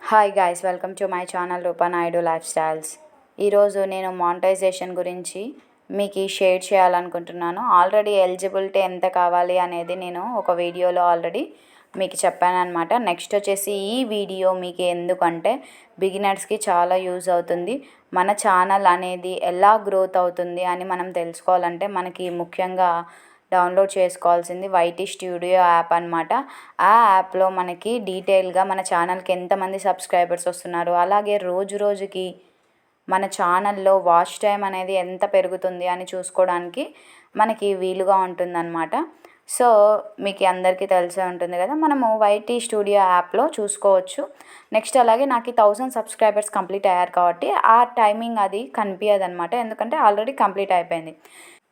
Hi guys, welcome to my channel Rupa Naidu life styles. ఈరోజు నేను monetisation గురించి మీకు షేర్ చేయాలనుకుంటున్నాను. ఆల్రెడీ ఎలిజిబిలిటీ ఎంత కావాలి అనేది నేను ఒక వీడియోలో ఆల్రెడీ మీకు చెప్పాను అనమాట. నెక్స్ట్ వచ్చేసి ఈ వీడియో మీకు ఎందుకంటే బిగినర్స్కి చాలా యూజ్ అవుతుంది. మన ఛానల్ అనేది ఎలా గ్రోత్ అవుతుంది అని మనం తెలుసుకోవాలంటే మనకి ముఖ్యంగా డౌన్లోడ్ చేసుకోవాల్సింది వైటీ స్టూడియో యాప్ అనమాట. ఆ యాప్లో మనకి డీటెయిల్గా మన ఛానల్కి ఎంతమంది సబ్స్క్రైబర్స్ వస్తున్నారు, అలాగే రోజు రోజుకి మన ఛానల్లో వాచ్ టైం అనేది ఎంత పెరుగుతుంది అని చూసుకోవడానికి మనకి వీలుగా ఉంటుందన్నమాట. సో మీకు అందరికీ తెలిసే ఉంటుంది కదా, మనము వైటీ స్టూడియో యాప్లో చూసుకోవచ్చు. నెక్స్ట్ అలాగే నాకు 1000 సబ్స్క్రైబర్స్ కంప్లీట్ అయ్యారు కాబట్టి ఆ టైమింగ్ అది కనిపించదు అనమాట, ఎందుకంటే ఆల్రెడీ కంప్లీట్ అయిపోయింది.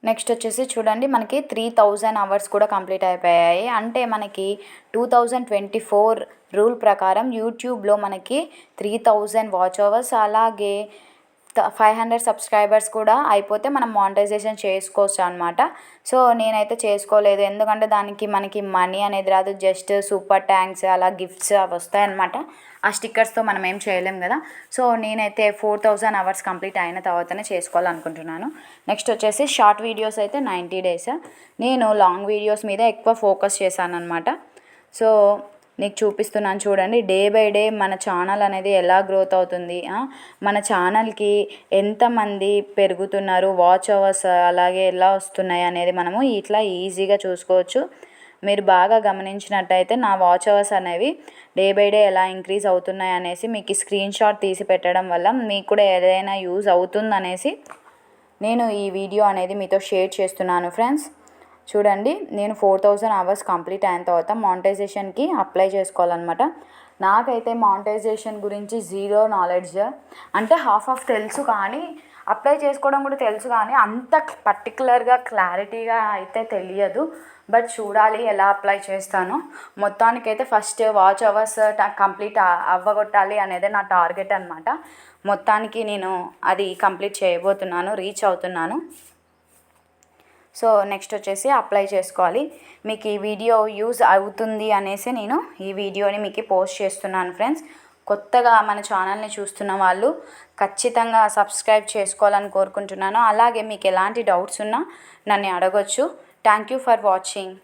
నెక్స్ట్ వచ్చేసి చూడండి, మనకి 3000 అవర్స్ కూడా కంప్లీట్ అయిపోయాయి. అంటే మనకి 2024 రూల్ ప్రకారం యూట్యూబ్లో మనకి 3000 వాచ్ అవర్స్ అలాగే 500 సబ్స్క్రైబర్స్ కూడా అయిపోతే మనం మానిటైజేషన్ చేసుకోవచ్చు అనమాట. సో నేనైతే చేసుకోలేదు, ఎందుకంటే దానికి మనకి మనీ అనేది రాదు, జస్ట్ సూపర్ థ్యాంక్స్ అలా గిఫ్ట్స్ అవి వస్తాయన్నమాట. ఆ స్టిక్కర్స్తో మనం ఏం చేయలేం కదా. సో నేనైతే 4000 అవర్స్ కంప్లీట్ అయిన తర్వాతనే చేసుకోవాలనుకుంటున్నాను. నెక్స్ట్ వచ్చేసి షార్ట్ వీడియోస్ అయితే 90 డేస్. నేను లాంగ్ వీడియోస్ మీద ఎక్కువ ఫోకస్ చేశాను అనమాట. సో నీకు చూపిస్తున్నాను చూడండి, డే బై డే మన ఛానల్ అనేది ఎలా గ్రోత్ అవుతుంది, మన ఛానల్కి ఎంతమంది పెరుగుతున్నారు, వాచ్ అవర్స్ అలాగే ఎలా వస్తున్నాయి అనేది మనము ఇట్లా ఈజీగా చూసుకోవచ్చు. మీరు బాగా గమనించినట్టయితే నా వాచ్ అవర్స్ అనేవి డే బై డే ఎలా ఇంక్రీజ్ అవుతున్నాయి అనేసి మీకు స్క్రీన్ షాట్ తీసి పెట్టడం వల్ల మీకు కూడా ఏదైనా యూజ్ అవుతుందనేసి నేను ఈ వీడియో అనేది మీతో షేర్ చేస్తున్నాను ఫ్రెండ్స్. చూడండి, నేను 4000 అవర్స్ కంప్లీట్ అయిన తర్వాత మానిటైజేషన్కి అప్లై చేసుకోవాలన్నమాట. నాకైతే మానిటైజేషన్ గురించి జీరో నాలెడ్జ్, అంటే హాఫ్ తెలుసు, కానీ అప్లై చేసుకోవడం కూడా తెలుసు, కానీ అంత పర్టికులర్గా క్లారిటీగా అయితే తెలియదు. బట్ చూడాలి ఎలా అప్లై చేస్తాను. మొత్తానికైతే ఫస్ట్ వాచ్ అవర్స్ కంప్లీట్ అవ్వగొట్టాలి అనేది నా టార్గెట్ అనమాట. మొత్తానికి నేను అది కంప్లీట్ చేయబోతున్నాను, రీచ్ అవుతున్నాను. సో నెక్స్ట్ వచ్చేసి అప్లై చేసుకోవాలి. మీకు ఈ వీడియో యూజ్ అవుతుంది అనేసి నేను ఈ వీడియోని మీకు పోస్ట్ చేస్తున్నాను ఫ్రెండ్స్. కొత్తగా మన ఛానల్ని చూస్తున్న వాళ్ళు ఖచ్చితంగా సబ్స్క్రైబ్ చేసుకోవాలని కోరుకుంటున్నాను. అలాగే మీకు ఎలాంటి డౌట్స్ ఉన్నా నన్ను అడగొచ్చు. Thank you for watching.